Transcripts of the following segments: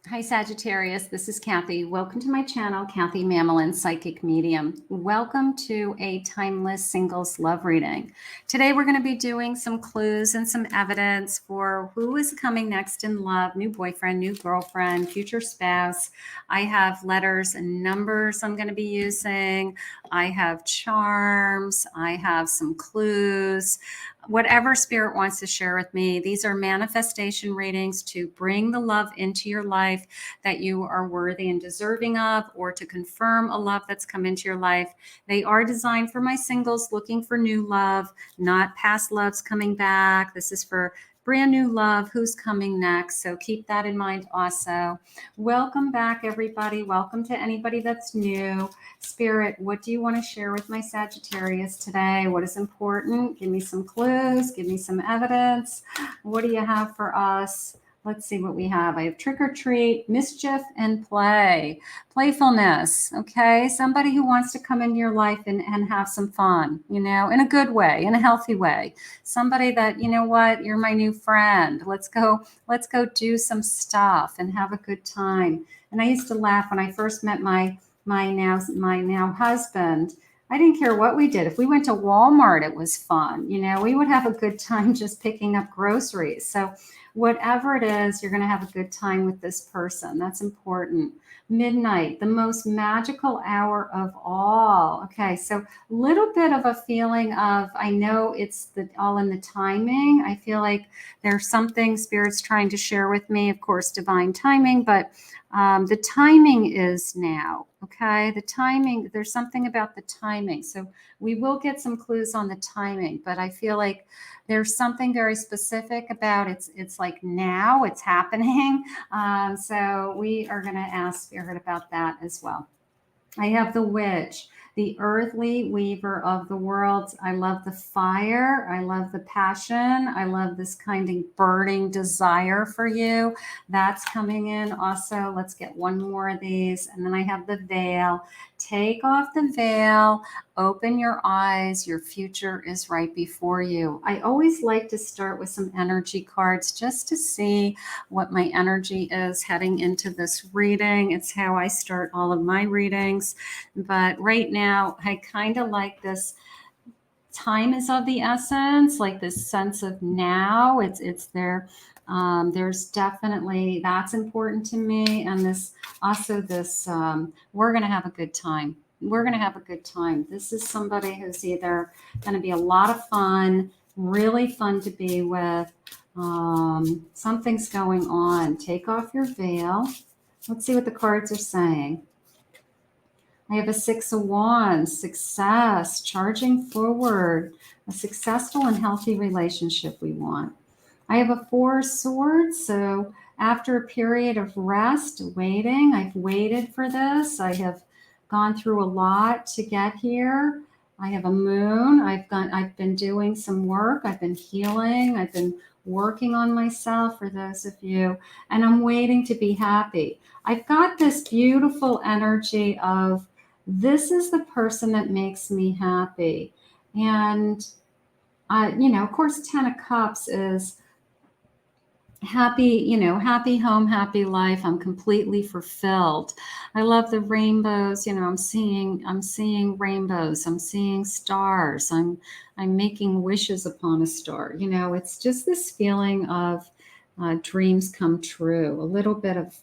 Hi, Sagittarius. This is Kathy. Welcome to my channel, Kathy Mamolen, Psychic Medium. Welcome to a timeless singles love reading. Today, we're going to be doing some clues and some evidence for who is coming next in love, new boyfriend, new girlfriend, future spouse. I have letters and numbers I'm going to be using. I have charms. I have some clues. Whatever spirit wants to share with me, these are manifestation readings to bring the love into your life that you are worthy and deserving of, or to confirm a love that's come into your life. They are designed for my singles looking for new love, not past loves coming back. This is for brand new love, who's coming next. So keep that in mind also. Welcome back, everybody. Welcome to anybody that's new. Spirit, what do you want to share with my Sagittarius today? What is important? Give me some clues. Give me some evidence. What do you have for us? Let's see what we have. I have trick or treat, mischief, and play. Playfulness, okay? Somebody who wants to come into your life and have some fun, in a good way, in a healthy way. Somebody that, you know what, you're my new friend. Let's go do some stuff and have a good time. And I used to laugh when I first met my now husband. I didn't care what we did. If we went to Walmart, it was fun. We would have a good time just picking up groceries. So whatever it is, you're going to have a good time with this person. That's important. Midnight, the most magical hour of all. Okay, so a little bit of a feeling of, I know it's all in the timing. I feel like there's something Spirit's trying to share with me, of course, divine timing, but the timing is now. Okay, the timing, there's something about the timing. So we will get some clues on the timing, but I feel like there's something very specific about it's like now it's happening. So we are going to ask Spirit about that as well. I have the witch, the earthly weaver of the worlds. I love the fire. I love the passion. I love this kind of burning desire for you. That's coming in also. Let's get one more of these. And then I have the veil. Take off the veil. Open your eyes. Your future is right before you. I always like to start with some energy cards just to see what my energy is heading into this reading. It's how I start all of my readings. But right now, I kind of like this. Time is of the essence, like this sense of now. It's there. There's definitely, that's important to me. And this also this we're going to have a good time. We're going to have a good time. This is somebody who's either going to be a lot of fun, really fun to be with. Something's going on. Take off your veil. Let's see what the cards are saying. I have a 6 of Wands, success, charging forward, a successful and healthy relationship we want. I have a 4 of Swords, so after a period of rest, waiting, I've waited for this. I have gone through a lot to get here. I have a Moon. I've been doing some work. I've been healing. I've been working on myself, for those of you, and I'm waiting to be happy. I've got this beautiful energy of, this is the person that makes me happy. And, of course, 10 of Cups is happy, happy home, happy life. I'm completely fulfilled. I love the rainbows. I'm seeing rainbows. I'm seeing stars. I'm making wishes upon a star. It's just this feeling of dreams come true. A little bit of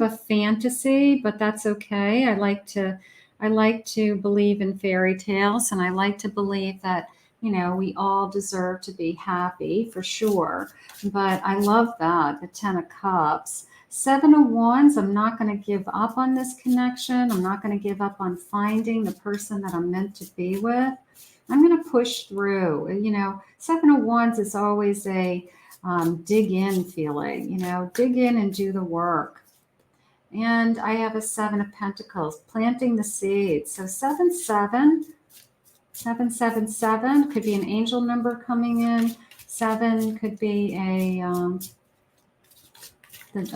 a fantasy, but that's okay. I like to believe in fairy tales, and I like to believe that, we all deserve to be happy for sure. But I love that, the 10 of Cups. 7 of Wands, I'm not going to give up on this connection. I'm not going to give up on finding the person that I'm meant to be with. I'm going to push through. 7 of Wands is always a dig in feeling, dig in and do the work. And I have a 7 of Pentacles, planting the seeds. So 777 could be an angel number coming in. 7 could be a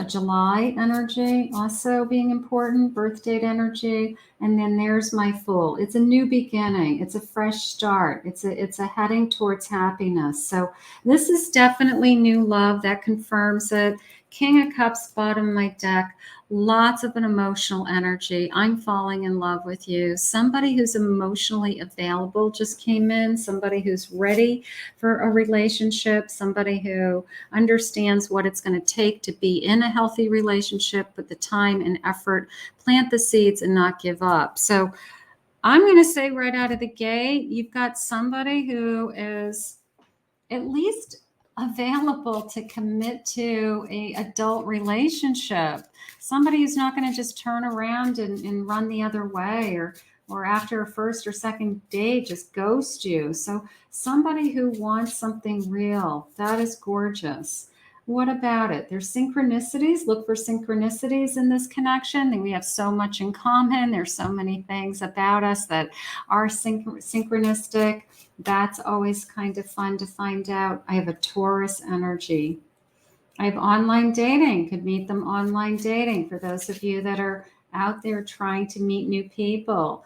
July energy also being important, birth date energy. And then there's my Fool. It's a new beginning. It's a fresh start. It's a heading towards happiness. So this is definitely new love. That confirms it. King of Cups, bottom of my deck. Lots of an emotional energy. I'm falling in love with you. Somebody who's emotionally available just came in. Somebody who's ready for a relationship. Somebody who understands what it's going to take to be in a healthy relationship, put the time and effort, plant the seeds and not give up. So I'm going to say right out of the gate, you've got somebody who is at least available to commit to a adult relationship. Somebody who's not going to just turn around and run the other way, or after a first or second date just ghost you. So somebody who wants something real. That is gorgeous. What about it? There's synchronicities. Look for synchronicities in this connection. And we have so much in common. There's so many things about us that are synchronistic. That's always kind of fun to find out. I have a Taurus energy. I have online dating. Could meet them online dating. For those of you that are out there trying to meet new people,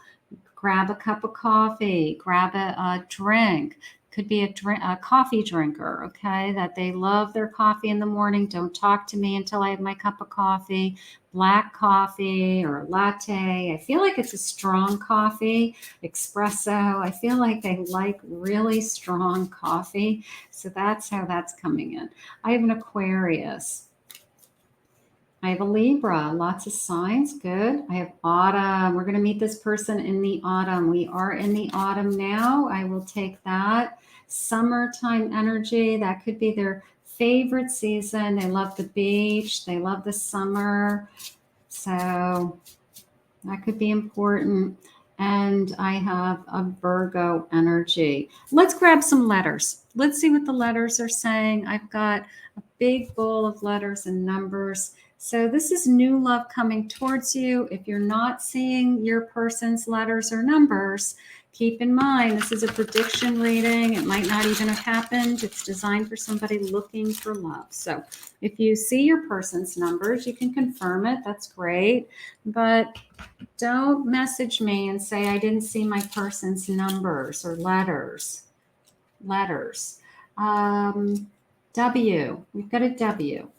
grab a cup of coffee, grab a drink. Could be a coffee drinker, okay, that they love their coffee in the morning. Don't talk to me until I have my cup of coffee. Black coffee or latte. I feel like it's a strong coffee, espresso. I feel like they like really strong coffee. So that's how that's coming in. I have an Aquarius. I have a Libra, lots of signs, good. I have autumn. We're going to meet this person in the autumn. We are in the autumn now. I will take that. Summertime energy, that could be their favorite season. They love the beach. They love the summer. So that could be important. And I have a Virgo energy. Let's grab some letters. Let's see what the letters are saying. I've got a big bowl of letters and numbers. So this is new love coming towards you. If you're not seeing your person's letters or numbers, keep in mind, this is a prediction reading. It might not even have happened. It's designed for somebody looking for love. So if you see your person's numbers, you can confirm it. That's great. But don't message me and say, I didn't see my person's numbers or letters. W. We've got a W.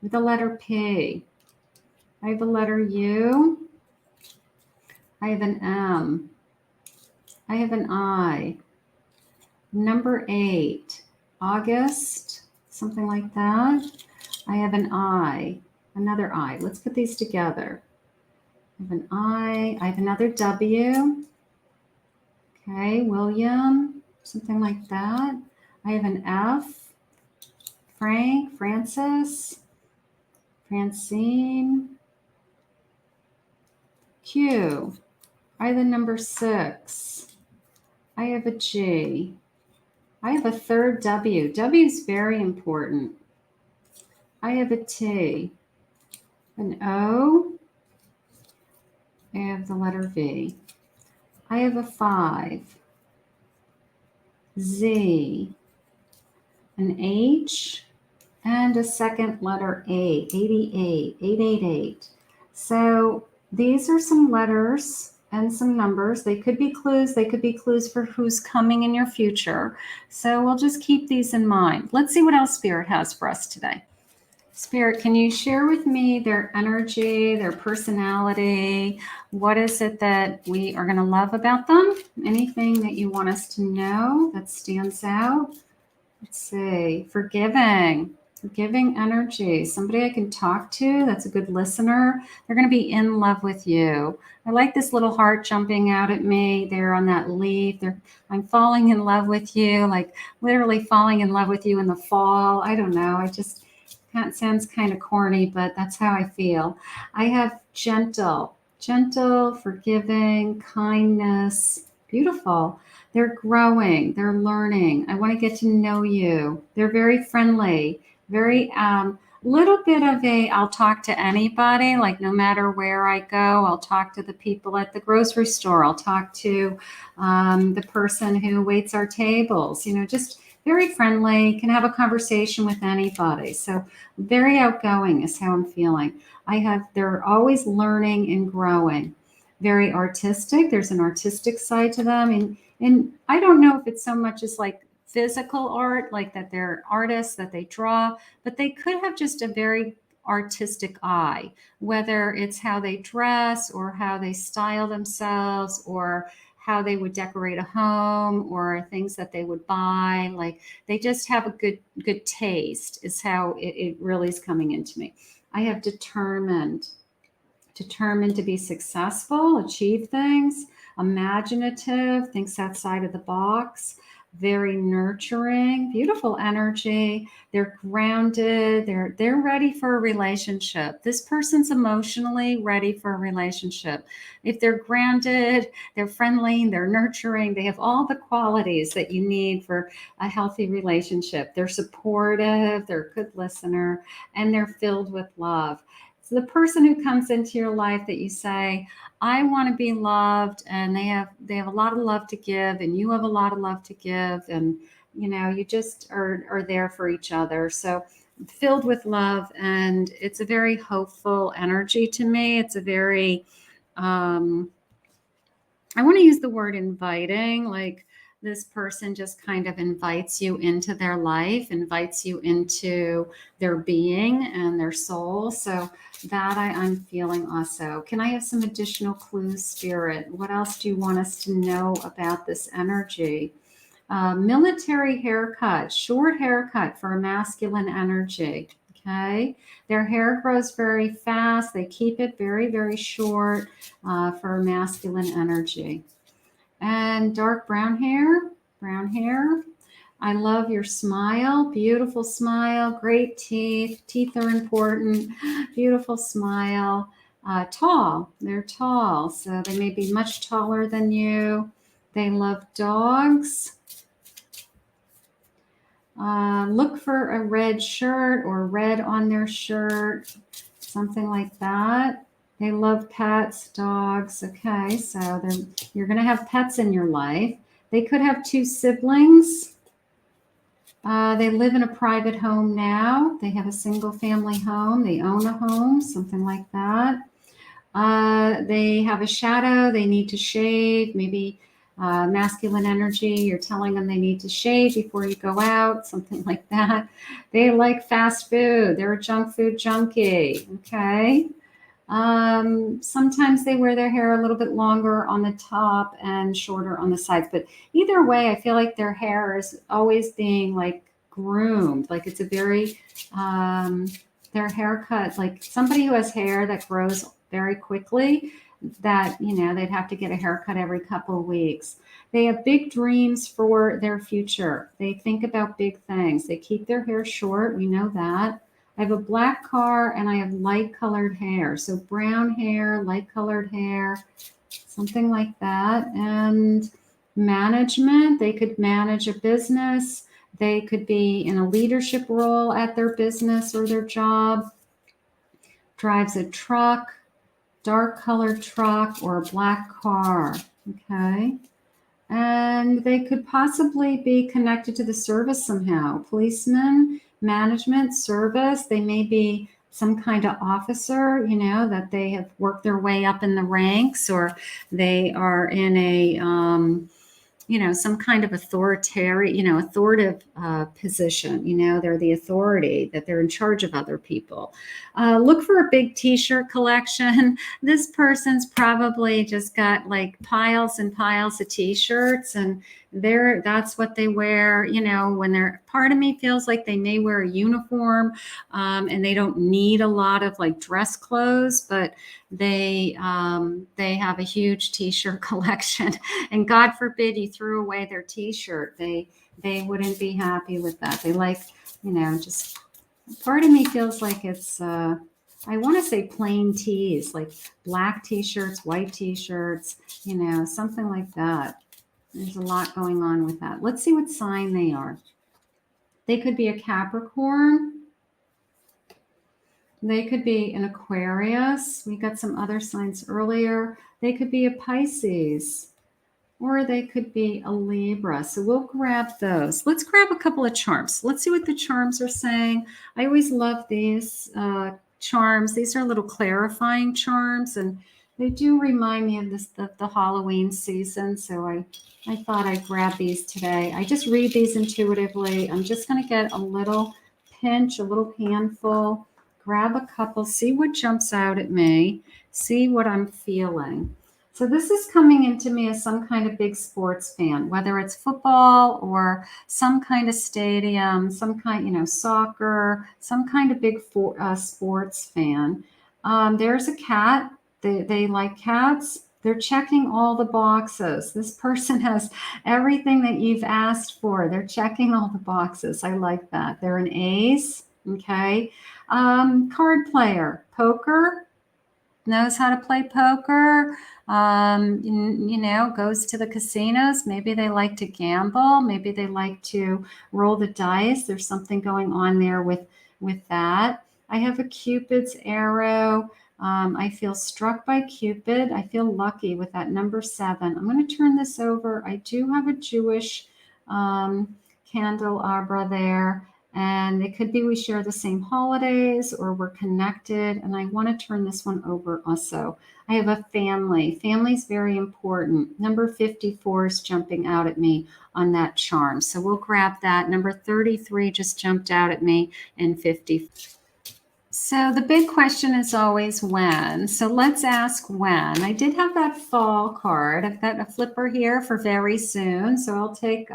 With the letter P. I have a letter U. I have an M. I have an I. Number 8. August. Something like that. I have an I. Another I. Let's put these together. I have an I. I have another W. Okay. William. Something like that. I have an F. Frank. Francis. Francine. Q. I have a number 6. I have a G. I have a third W. W is very important. I have a T. An O. I have the letter V. I have a 5. Z. An H. And a second letter A, 88, 888. So these are some letters and some numbers. They could be clues. They could be clues for who's coming in your future. So we'll just keep these in mind. Let's see what else Spirit has for us today. Spirit, can you share with me their energy, their personality? What is it that we are going to love about them? Anything that you want us to know that stands out? Let's see. Forgiving energy. Somebody I can talk to. That's a good listener. They're going to be in love with you. I like this little heart jumping out at me there on that leaf. I'm falling in love with you, like literally falling in love with you in the fall. I don't know. That sounds kind of corny, but that's how I feel. I have gentle, forgiving, kindness. Beautiful. They're growing. They're learning. I want to get to know you. They're very friendly. Very little bit of I'll talk to anybody, like no matter where I go, I'll talk to the people at the grocery store. I'll talk to the person who waits our tables, just very friendly, can have a conversation with anybody. So very outgoing is how I'm feeling. They're always learning and growing. Very artistic. There's an artistic side to them. And I don't know if it's so much as like physical art, like that they're artists, that they draw, but they could have just a very artistic eye, whether it's how they dress or how they style themselves or how they would decorate a home or things that they would buy. Like they just have a good taste is how it really is coming into me. I have determined to be successful, achieve things, imaginative, thinks outside of the box, very nurturing, beautiful energy. They're grounded. They're ready for a relationship. This person's emotionally ready for a relationship. If they're grounded, they're friendly, they're nurturing, they have all the qualities that you need for a healthy relationship. They're supportive, they're a good listener, and they're filled with love. So the person who comes into your life that you say, I want to be loved, and they have a lot of love to give, and you have a lot of love to give, and you just are there for each other. So filled with love, and it's a very hopeful energy to me. It's a very I want to use the word inviting, like this person just kind of invites you into their life, invites you into their being and their soul. So that I'm feeling also. Can I have some additional clues, Spirit? What else do you want us to know about this energy? Military haircut, short haircut for a masculine energy. Okay. Their hair grows very fast. They keep it very, very short for masculine energy. And dark brown hair. I love your smile. Beautiful smile. Great teeth. Teeth are important. Beautiful smile. Tall. They're tall. So they may be much taller than you. They love dogs. Look for a red shirt or red on their shirt. Something like that. They love pets, dogs. Okay, so you're going to have pets in your life. They could have 2 siblings. They live in a private home now. They have a single family home. They own a home, something like that. They have a shadow. They need to shave. Maybe masculine energy. You're telling them they need to shave before you go out, something like that. They like fast food. They're a junk food junkie. Okay. Sometimes they wear their hair a little bit longer on the top and shorter on the sides, but either way, I feel like their hair is always being like groomed. Like it's a very, their haircut, like somebody who has hair that grows very quickly, that, they'd have to get a haircut every couple of weeks. They have big dreams for their future. They think about big things. They keep their hair short. We know that. I have a black car and I have light colored hair. So brown hair, light colored hair, something like that. And management, they could manage a business. They could be in a leadership role at their business or their job. Drives a truck, dark colored truck or a black car. Okay. And they could possibly be connected to the service somehow. Policemen, management, service. They may be some kind of officer, that they have worked their way up in the ranks, or they are in a, some kind of authoritative position. They're the authority, that they're in charge of other people. Look for a big t-shirt collection. This person's probably just got like piles and piles of t-shirts, and that's what they wear, when they're, part of me feels like they may wear a uniform, and they don't need a lot of like dress clothes, but they have a huge t-shirt collection, and God forbid you threw away their t-shirt. They wouldn't be happy with that. They like, just, part of me feels like it's, I want to say plain tees, like black t-shirts, white t-shirts, something like that. There's a lot going on with that. Let's see what sign they are. They could be a Capricorn. They could be an Aquarius. We got some other signs earlier. They could be a Pisces, or they could be a Libra. So we'll grab those. Let's grab a couple of charms. Let's see what the charms are saying. I always love these charms. These are little clarifying charms, and They do remind me of the Halloween season, so I thought I'd grab these today. I just read these intuitively. I'm just going to get a little pinch, a little handful, grab a couple, see what jumps out at me, see what I'm feeling. So this is coming into me as some kind of big sports fan, whether it's football or some kind of stadium, some kind, soccer, some kind of big sports fan. There's a cat. They like cats. They're checking all the boxes. This person has everything that you've asked for. They're checking all the boxes. I like that. They're an ace. Okay. Card player, poker, knows how to play poker. Goes to the casinos. Maybe they like to gamble. Maybe they like to roll the dice. There's something going on there with that. I have a Cupid's arrow. I feel struck by Cupid. I feel lucky with that number 7. I'm going to turn this over. I do have a Jewish candelabra there. And it could be we share the same holidays or we're connected. And I want to turn this one over also. I have a family. Family is very important. Number 54 is jumping out at me on that charm. So we'll grab that. Number 33 just jumped out at me, and 50. So the big question is always when. So let's ask when. I did have that fall card. I've got a flipper here for very soon. So I'll take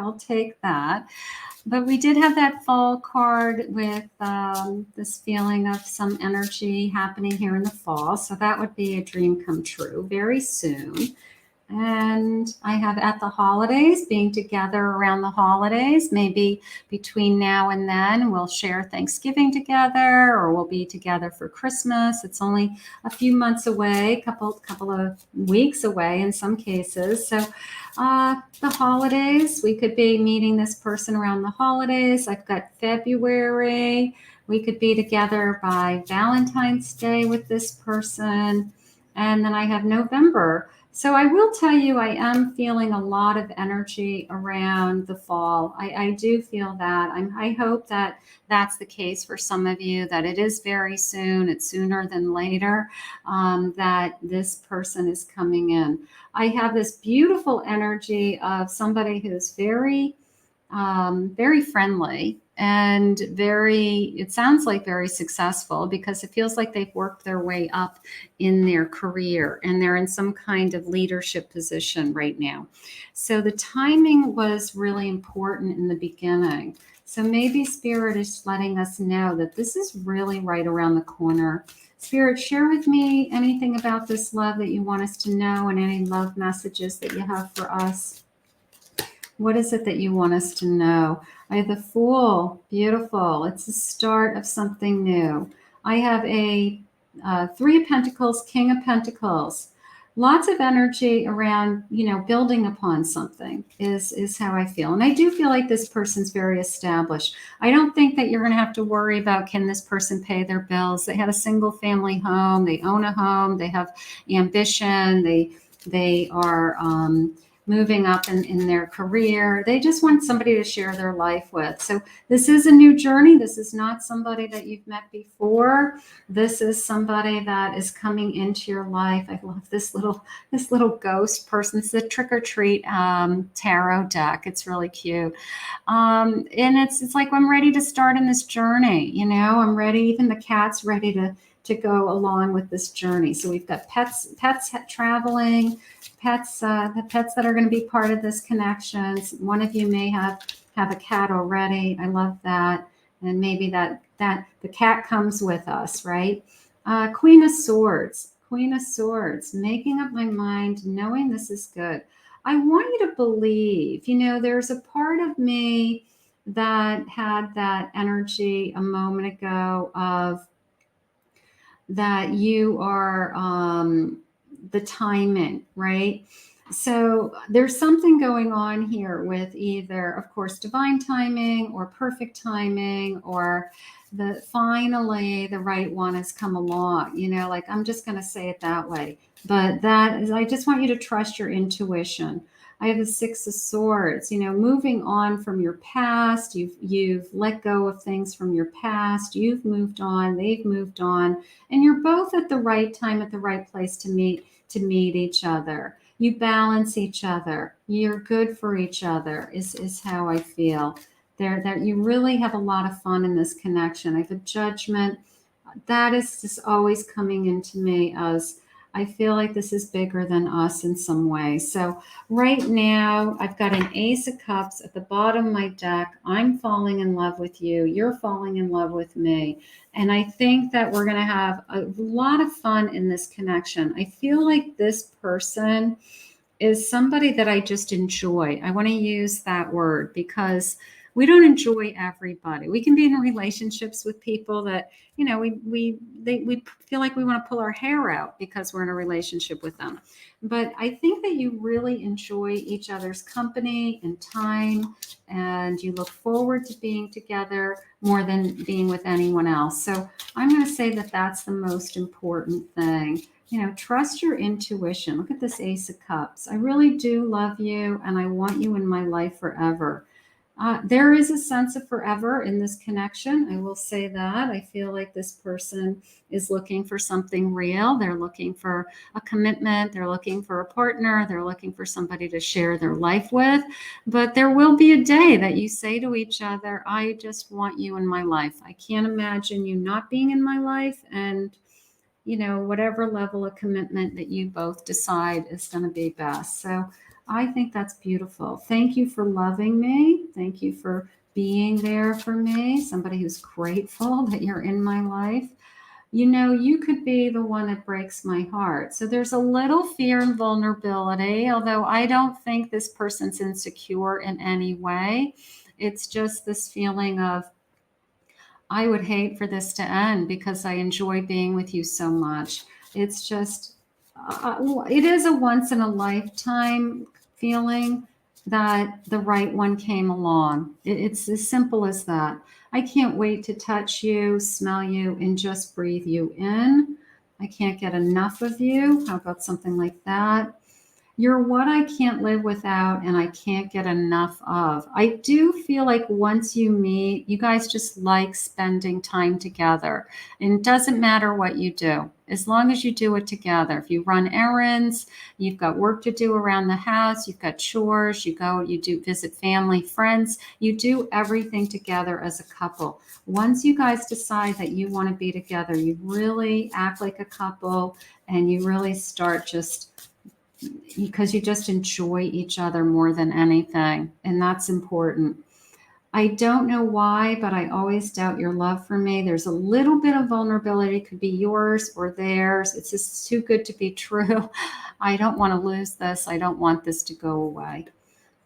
that. But we did have that fall card with this feeling of some energy happening here in the fall. So that would be a dream come true very soon. And I have at the holidays, being together around the holidays, maybe between now and then we'll share Thanksgiving together, or we'll be together for Christmas. It's only a few months away, couple of weeks away in some cases. So the holidays, we could be meeting this person around the holidays. I've got February. We could be together by Valentine's Day with this person. And then I have November. So I will tell you, I am feeling a lot of energy around the fall. I do feel that. I hope that that's the case for some of you, that it is very soon, it's sooner than later, that this person is coming in. I have this beautiful energy of somebody who's very, very friendly and it sounds like very successful, because it feels like they've worked their way up in their career and they're in some kind of leadership position right now. So the timing was really important in the beginning. So maybe Spirit is letting us know that this is really right around the corner. Spirit, share with me anything about this love that you want us to know, and any love messages that you have for us. What is it that you want us to know? I have the Fool. Beautiful. It's the start of something new. I have a 3 of Pentacles, King of Pentacles. Lots of energy around, building upon something is how I feel. And I do feel like this person's very established. I don't think that you're going to have to worry about, can this person pay their bills? They have a single family home. They own a home. They have ambition. They are moving up in their career. They just want somebody to share their life with. So this is a new journey. This is not somebody that you've met before. This is somebody that is coming into your life. I love this little ghost person. It's the Trick or Treat tarot deck. It's really cute. And it's like, I'm ready to start in this journey. I'm ready. Even the cat's ready to go along with this journey. So we've got pets traveling, the pets that are going to be part of this connection. One of you may have a cat already. I love that. And maybe that the cat comes with us, right? Queen of Swords, making up my mind, knowing this is good. I want you to believe, there's a part of me that had that energy a moment ago of that you are the timing, right? So there's something going on here with either, of course, divine timing or perfect timing, or finally the right one has come along, like, I'm just going to say it that way. But that is, I just want you to trust your intuition. I have the 6 of Swords, moving on from your past. You've let go of things from your past. You've moved on. They've moved on. And you're both at the right time, at the right place to meet to meet each other. You balance each other. You're good for each other is how I feel. That you really have a lot of fun in this connection. I have a judgment. That is just always coming into me as I feel like this is bigger than us in some way. So right now, I've got an Ace of Cups at the bottom of my deck. I'm falling in love with you. You're falling in love with me. And I think that we're going to have a lot of fun in this connection. I feel like this person is somebody that I just enjoy. I want to use that word because we don't enjoy everybody. We can be in relationships with people that, you know, we feel like we want to pull our hair out because we're in a relationship with them. But I think that you really enjoy each other's company and time, and you look forward to being together more than being with anyone else. So I'm going to say that that's the most important thing. You know, trust your intuition. Look at this Ace of Cups. I really do love you, and I want you in my life forever. There is a sense of forever in this connection. I will say that. I feel like this person is looking for something real. They're looking for a commitment. They're looking for a partner. They're looking for somebody to share their life with. But there will be a day that you say to each other, I just want you in my life. I can't imagine you not being in my life. And you know, whatever level of commitment that you both decide is going to be best. So I think that's beautiful. Thank you for loving me. Thank you for being there for me. Somebody who's grateful that you're in my life. You know, you could be the one that breaks my heart. So there's a little fear and vulnerability, although I don't think this person's insecure in any way. It's just this feeling of, I would hate for this to end because I enjoy being with you so much. It's just, it is a once in a lifetime feeling that the right one came along. It's as simple as that. I can't wait to touch you, smell you, and just breathe you in. I can't get enough of you. How about something like that? You're what I can't live without and I can't get enough of. I do feel like once you meet, you guys just like spending time together. And it doesn't matter what you do, as long as you do it together. If you run errands, you've got work to do around the house, you've got chores, you go, you do visit family, friends, you do everything together as a couple. Once you guys decide that you want to be together, you really act like a couple and you really start just because you just enjoy each other more than anything. And that's important. I don't know why, but I always doubt your love for me. There's a little bit of vulnerability, could be yours or theirs. It's just too good to be true. I don't want to lose this. I don't want this to go away.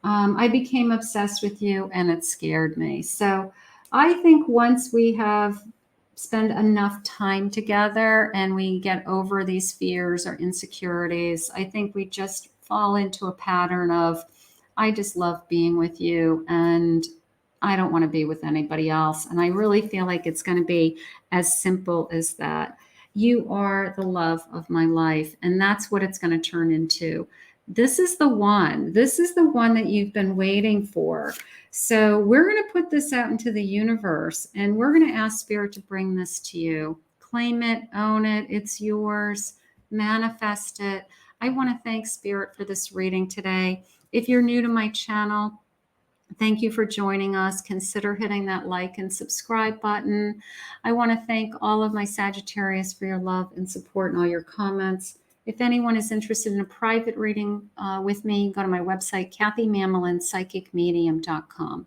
I became obsessed with you and it scared me. So I think once we have spend enough time together and we get over these fears or insecurities, I think we just fall into a pattern of, I just love being with you and I don't want to be with anybody else. And I really feel like it's going to be as simple as that. You are the love of my life. And that's what it's going to turn into. This is the one. This is the one that you've been waiting for. So we're going to put this out into the universe and we're going to ask Spirit to bring this to you. Claim it, own it. It's yours. Manifest it. I want to thank Spirit for this reading today. If you're new to my channel, thank you for joining us. Consider hitting that like and subscribe button. I want to thank all of my Sagittarius for your love and support and all your comments. If anyone is interested in a private reading with me, go to my website, KathyMamolenPsychicMedium.com.